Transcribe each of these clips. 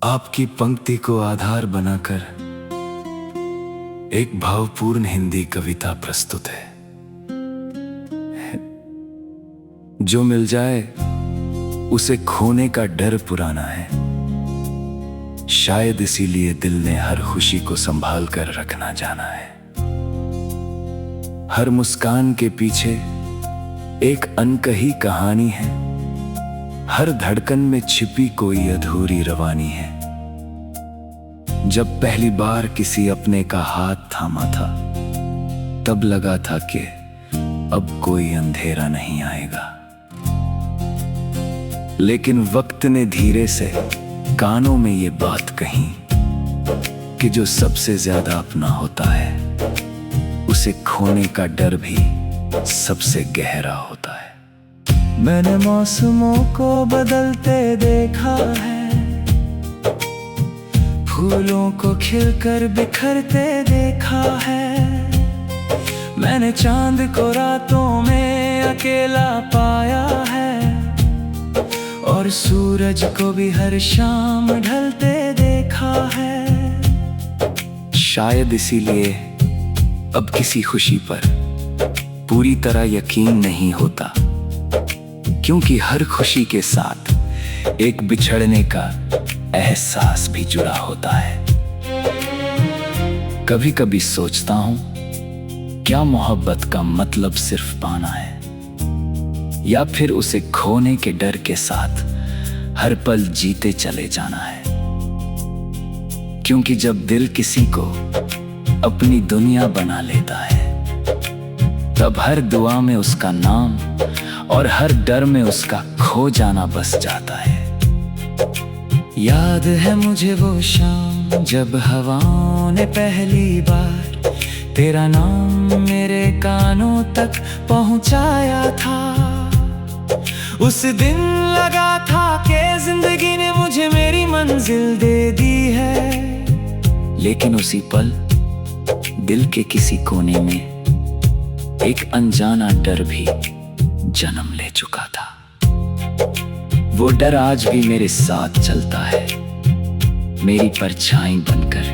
आपकी पंक्ति को आधार बनाकर एक भावपूर्ण हिंदी कविता प्रस्तुत है। जो मिल जाए उसे खोने का डर पुराना है। शायद इसीलिए दिल ने हर खुशी को संभाल कर रखना जाना है। हर मुस्कान के पीछे एक अनकही कहानी है। हर धड़कन में छिपी कोई अधूरी रवानी है। जब पहली बार किसी अपने का हाथ थामा था, तब लगा था कि अब कोई अंधेरा नहीं आएगा। लेकिन वक्त ने धीरे से कानों में ये बात कही कि जो सबसे ज्यादा अपना होता है, उसे खोने का डर भी सबसे गहरा होता है। मैंने मौसमों को बदलते देखा है, फूलों को खिलकर बिखरते देखा है। मैंने चांद को रातों में अकेला पाया है, और सूरज को भी हर शाम ढलते देखा है। शायद इसीलिए अब किसी खुशी पर पूरी तरह यकीन नहीं होता, क्योंकि हर खुशी के साथ एक बिछड़ने का एहसास भी जुड़ा होता है। कभी कभी सोचता हूं, क्या मोहब्बत का मतलब सिर्फ पाना है, या फिर उसे खोने के डर के साथ हर पल जीते चले जाना है। क्योंकि जब दिल किसी को अपनी दुनिया बना लेता है, तब हर दुआ में उसका नाम और हर डर में उसका खो जाना बस जाता है। याद है मुझे वो शाम जब हवाओं ने पहली बार तेरा नाम मेरे कानों तक पहुंचाया था। उस दिन लगा था कि जिंदगी ने मुझे मेरी मंजिल दे दी है। लेकिन उसी पल दिल के किसी कोने में एक अनजाना डर भी जन्म ले चुका था। वो डर आज भी मेरे साथ चलता है, मेरी परछाई बनकर।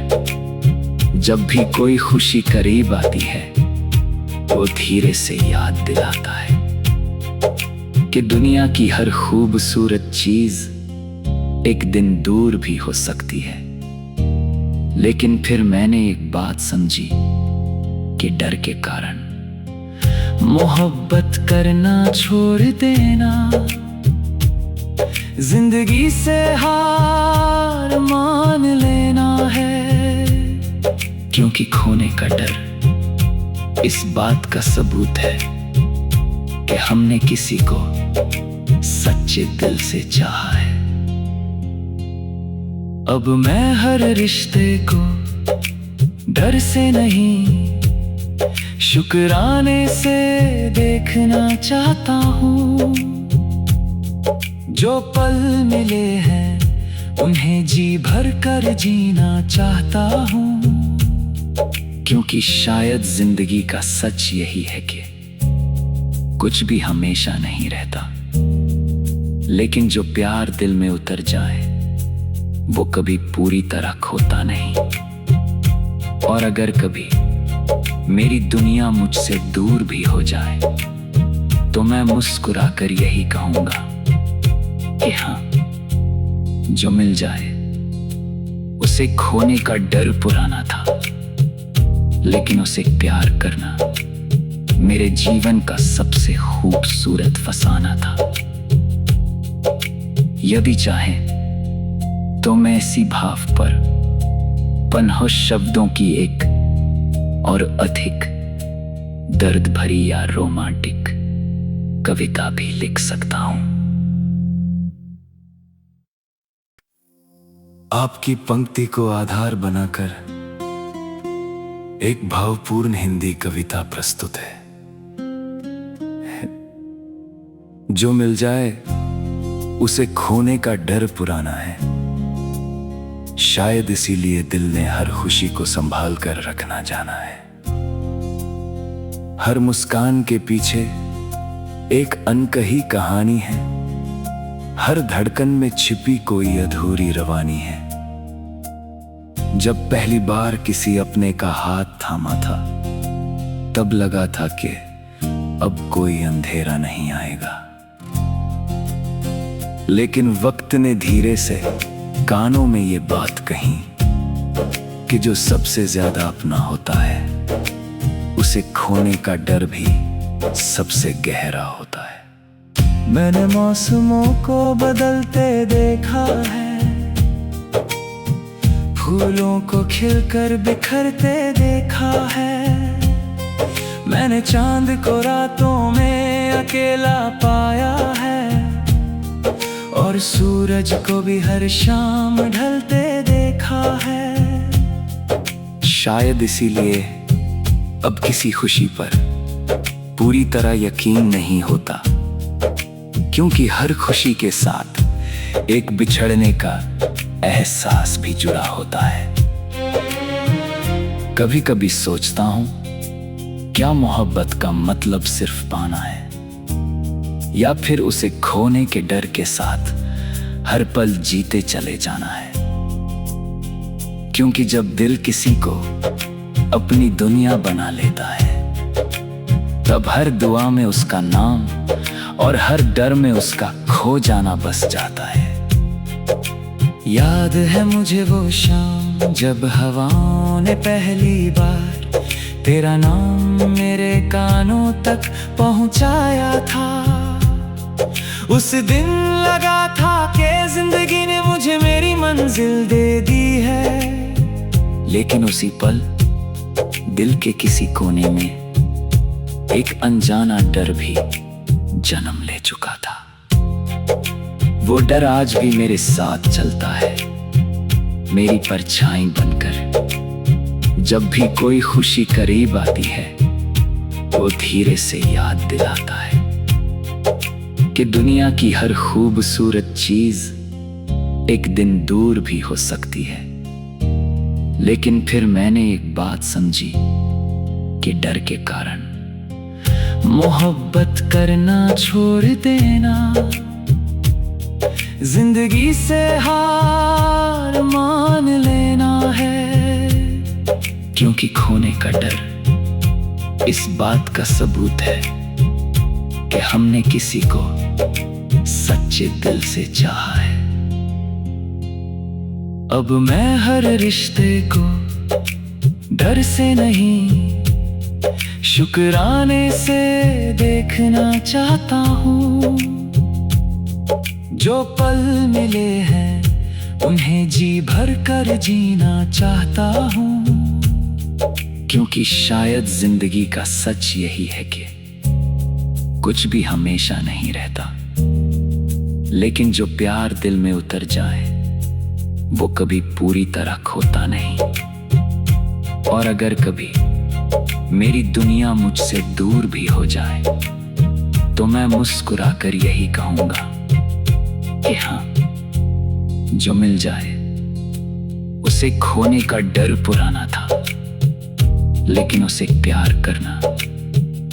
जब भी कोई खुशी करीब आती है, वो धीरे से याद दिलाता है कि दुनिया की हर खूबसूरत चीज एक दिन दूर भी हो सकती है। लेकिन फिर मैंने एक बात समझी कि डर के कारण मोहब्बत करना छोड़ देना, जिंदगी से हार मान लेना है। क्योंकि खोने का डर इस बात का सबूत है कि हमने किसी को सच्चे दिल से चाहा है। अब मैं हर रिश्ते को डर से नहीं, शुक्राने से देखना चाहता हूँ। जो पल मिले हैं उन्हें जी भर कर जीना चाहता हूँ। क्योंकि शायद जिंदगी का सच यही है कि कुछ भी हमेशा नहीं रहता, लेकिन जो प्यार दिल में उतर जाए वो कभी पूरी तरह खोता नहीं। और अगर कभी मेरी दुनिया मुझसे दूर भी हो जाए, तो मैं मुस्कुराकर यही कहूंगा कि हाँ, जो मिल जाए उसे खोने का डर पुराना था, लेकिन उसे प्यार करना मेरे जीवन का सबसे खूबसूरत फसाना था। यदि चाहे तो मैं इसी भाव पर पनहोश शब्दों की एक और अधिक दर्द भरी या रोमांटिक कविता भी लिख सकता हूं। आपकी पंक्ति को आधार बनाकर एक भावपूर्ण हिंदी कविता प्रस्तुत है। जो मिल जाए उसे खोने का डर पुराना है। शायद इसीलिए दिल ने हर खुशी को संभाल कर रखना जाना है। हर मुस्कान के पीछे एक अनकही कहानी है। हर धड़कन में छिपी कोई अधूरी रवानी है। जब पहली बार किसी अपने का हाथ थामा था, तब लगा था कि अब कोई अंधेरा नहीं आएगा। लेकिन वक्त ने धीरे से कानों में ये बात कही कि जो सबसे ज्यादा अपना होता है, उसे खोने का डर भी सबसे गहरा होता है। मैंने मौसमों को बदलते देखा है, फूलों को खिलकर बिखरते देखा है। मैंने चांद को रातों में अकेला पाया है, और सूरज को भी हर शाम ढलते देखा है। शायद इसीलिए अब किसी खुशी पर पूरी तरह यकीन नहीं होता, क्योंकि हर खुशी के साथ एक बिछड़ने का एहसास भी जुड़ा होता है। कभी कभी सोचता हूं, क्या मोहब्बत का मतलब सिर्फ पाना है, या फिर उसे खोने के डर के साथ हर पल जीते चले जाना है? क्योंकि जब दिल किसी को अपनी दुनिया बना लेता है, तब हर दुआ में उसका नाम और हर डर में उसका खो जाना बस जाता है। याद है मुझे वो शाम जब हवाओं ने पहली बार तेरा नाम मेरे कानों तक पहुंचाया था। उस दिन लगा था कि जिंदगी ने मुझे मेरी मंजिल दे दी है। लेकिन उसी पल दिल के किसी कोने में एक अनजाना डर भी जन्म ले चुका था। वो डर आज भी मेरे साथ चलता है, मेरी परछाई बनकर। जब भी कोई खुशी करीब आती है, वो धीरे से याद दिलाता है कि दुनिया की हर खूबसूरत चीज एक दिन दूर भी हो सकती है। लेकिन फिर मैंने एक बात समझी कि डर के कारण मोहब्बत करना छोड़ देना, जिंदगी से हार मान लेना है। क्योंकि खोने का डर इस बात का सबूत है कि हमने किसी को सच्चे दिल से चाहा है। अब मैं हर रिश्ते को डर से नहीं, शुक्राने से देखना चाहता हूँ। जो पल मिले हैं उन्हें जी भर कर जीना चाहता हूँ। क्योंकि शायद जिंदगी का सच यही है कि कुछ भी हमेशा नहीं रहता, लेकिन जो प्यार दिल में उतर जाए वो कभी पूरी तरह खोता नहीं। और अगर कभी मेरी दुनिया मुझसे दूर भी हो जाए, तो मैं मुस्कुराकर यही कहूंगा कि हाँ, जो मिल जाए उसे खोने का डर पुराना था, लेकिन उसे प्यार करना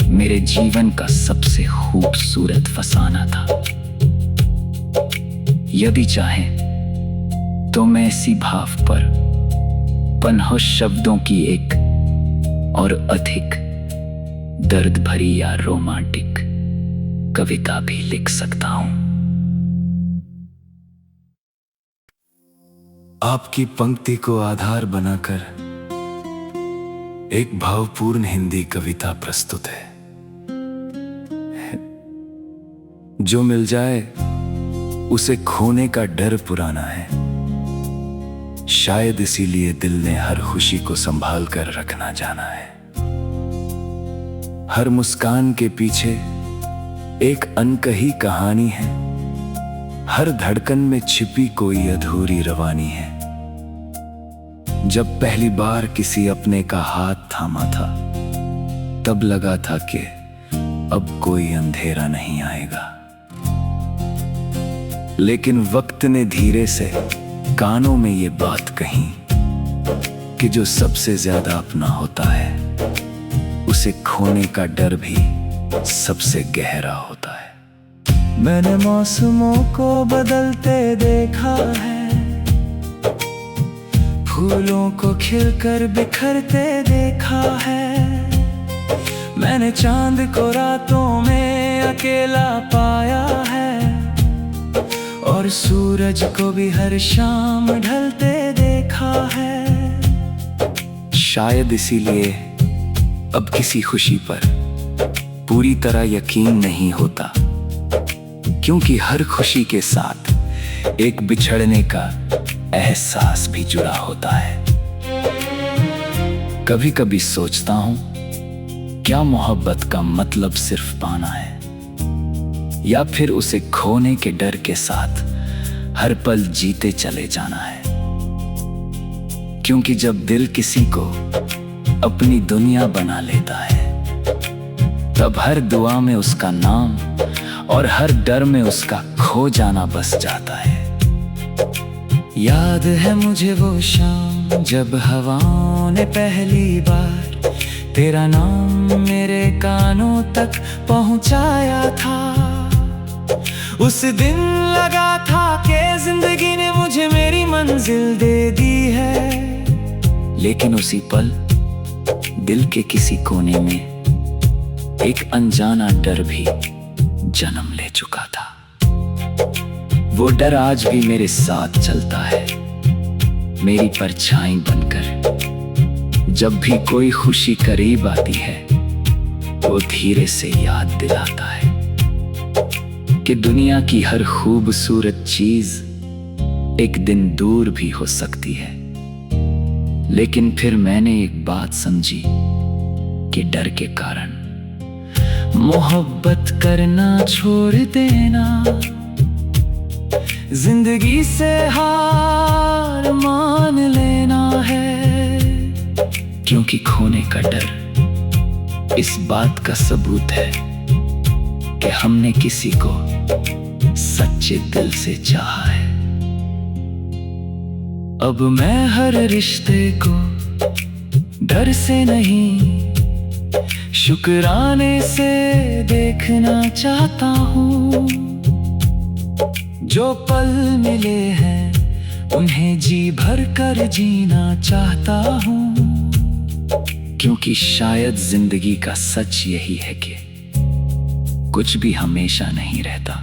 मेरे जीवन का सबसे खूबसूरत फसाना था। यदि चाहे तो मैं इसी भाव पर पनहो शब्दों की एक और अधिक दर्द भरी या रोमांटिक कविता भी लिख सकता हूं। आपकी पंक्ति को आधार बनाकर एक भावपूर्ण हिंदी कविता प्रस्तुत है। जो मिल जाए उसे खोने का डर पुराना है, शायद इसीलिए दिल ने हर खुशी को संभाल कर रखना जाना है। हर मुस्कान के पीछे एक अनकही कहानी है, हर धड़कन में छिपी कोई अधूरी रवानी है। जब पहली बार किसी अपने का हाथ थामा था, तब लगा था कि अब कोई अंधेरा नहीं आएगा। लेकिन वक्त ने धीरे से कानों में ये बात कही कि जो सबसे ज्यादा अपना होता है, उसे खोने का डर भी सबसे गहरा होता है। मैंने मौसमों को बदलते देखा है, फूलों को खिलकर बिखरते देखा है। मैंने चांद को रातों में अकेला पाया है, और सूरज को भी हर शाम ढलते देखा है। शायद इसीलिए अब किसी खुशी पर पूरी तरह यकीन नहीं होता, क्योंकि हर खुशी के साथ एक बिछड़ने का एहसास भी जुड़ा होता है। कभी कभी सोचता हूं, क्या मोहब्बत का मतलब सिर्फ पाना है, या फिर उसे खोने के डर के साथ हर पल जीते चले जाना है? क्योंकि जब दिल किसी को अपनी दुनिया बना लेता है, तब हर दुआ में उसका नाम और हर डर में उसका खो जाना बस जाता है। याद है मुझे वो शाम जब हवाओं ने पहली बार तेरा नाम मेरे कानों तक पहुंचाया था। उस दिन लगा था कि जिंदगी ने मुझे मेरी मंजिल दे दी है, लेकिन उसी पल दिल के किसी कोने में एक अनजाना डर भी जन्म ले चुका था। वो डर आज भी मेरे साथ चलता है, मेरी परछाई बनकर। जब भी कोई खुशी करीब आती है, वो धीरे से याद दिलाता है कि दुनिया की हर खूबसूरत चीज एक दिन दूर भी हो सकती है। लेकिन फिर मैंने एक बात समझी कि डर के कारण मोहब्बत करना छोड़ देना, जिंदगी से हार मान लेना है। क्योंकि खोने का डर इस बात का सबूत है कि हमने किसी को सच्चे दिल से चाहा है। अब मैं हर रिश्ते को डर से नहीं, शुक्राने से देखना चाहता हूँ। जो पल मिले हैं उन्हें जी भर कर जीना चाहता हूँ। क्योंकि शायद जिंदगी का सच यही है कि कुछ भी हमेशा नहीं रहता,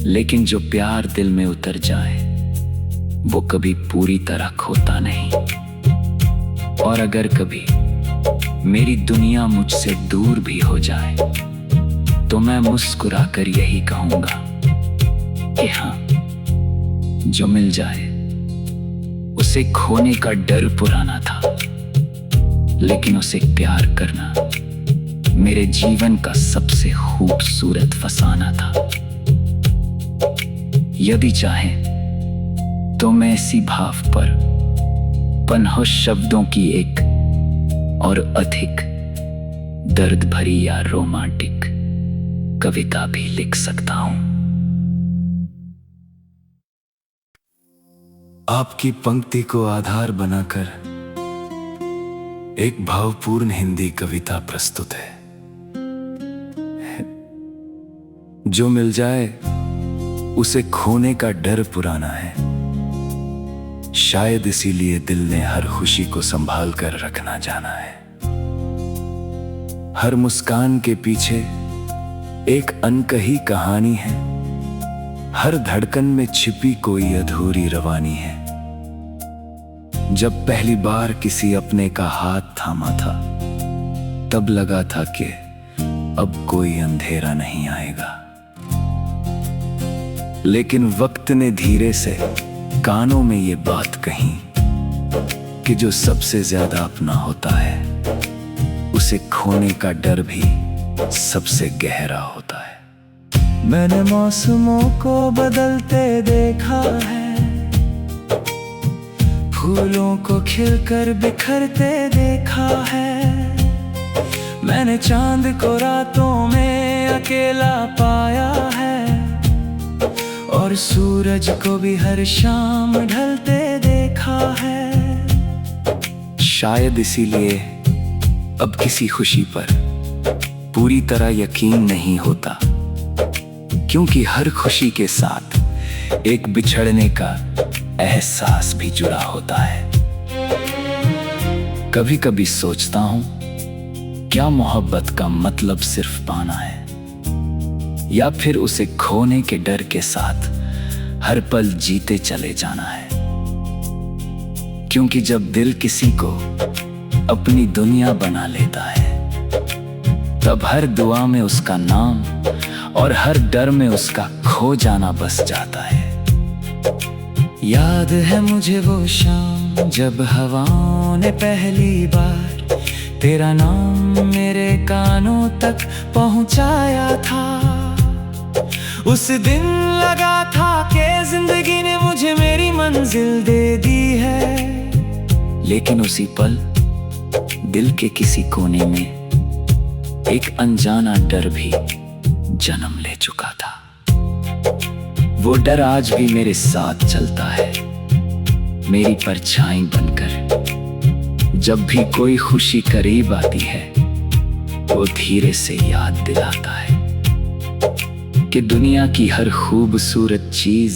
लेकिन जो प्यार दिल में उतर जाए वो कभी पूरी तरह खोता नहीं। और अगर कभी मेरी दुनिया मुझसे दूर भी हो जाए, तो मैं मुस्कुराकर यही कहूंगा कि हाँ, जो मिल जाए उसे खोने का डर पुराना था, लेकिन उसे प्यार करना मेरे जीवन का सबसे खूबसूरत फसाना था। यदि चाहे तो मैं इसी भाव पर पनहोश शब्दों की एक और अधिक दर्द भरी या रोमांटिक कविता भी लिख सकता हूं। आपकी पंक्ति को आधार बनाकर एक भावपूर्ण हिंदी कविता प्रस्तुत है। जो मिल जाए उसे खोने का डर पुराना है, शायद इसीलिए दिल ने हर खुशी को संभाल कर रखना जाना है। हर मुस्कान के पीछे एक अनकही कहानी है, हर धड़कन में छिपी कोई अधूरी रवानी है। जब पहली बार किसी अपने का हाथ थामा था, तब लगा था कि अब कोई अंधेरा नहीं आएगा। लेकिन वक्त ने धीरे से कानों में ये बात कही कि जो सबसे ज्यादा अपना होता है, उसे खोने का डर भी सबसे गहरा होता है। मैंने मौसमों को बदलते देखा है, फूलों को खिलकर बिखरते देखा है। मैंने चांद को रातों में अकेला पाया है, और सूरज को भी हर शाम ढलते देखा है। शायद इसीलिए अब किसी खुशी पर पूरी तरह यकीन नहीं होता, क्योंकि हर खुशी के साथ एक बिछड़ने का एहसास भी जुड़ा होता है। कभी कभी सोचता हूं, क्या मोहब्बत का मतलब सिर्फ पाना है, या फिर उसे खोने के डर के साथ हर पल जीते चले जाना है? क्योंकि जब दिल किसी को अपनी दुनिया बना लेता है, तब हर दुआ में उसका नाम और हर डर में उसका खो जाना बस जाता है। याद है मुझे वो शाम जब हवाओं ने पहली बार तेरा नाम मेरे कानों तक पहुंचाया था। उस दिन लगा था कि जिंदगी ने मुझे मेरी मंजिल दे दी है, लेकिन उसी पल दिल के किसी कोने में एक अनजाना डर भी जन्म ले चुका था। वो डर आज भी मेरे साथ चलता है, मेरी परछाई बनकर। जब भी कोई खुशी करीब आती है, वो धीरे से याद दिलाता है कि दुनिया की हर खूबसूरत चीज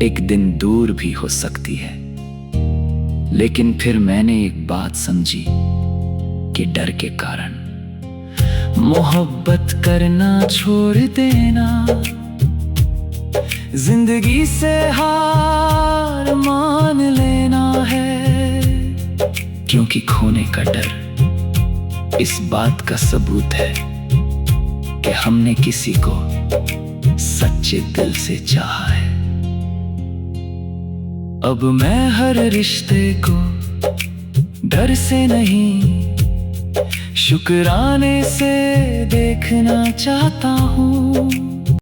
एक दिन दूर भी हो सकती है। लेकिन फिर मैंने एक बात समझी कि डर के कारण मोहब्बत करना छोड़ देना, जिंदगी से हार मान लेना है। क्योंकि खोने का डर इस बात का सबूत है कि हमने किसी को सच्चे दिल से चाहा है। अब मैं हर रिश्ते को डर से नहीं, शुक्राने से देखना चाहता हूँ।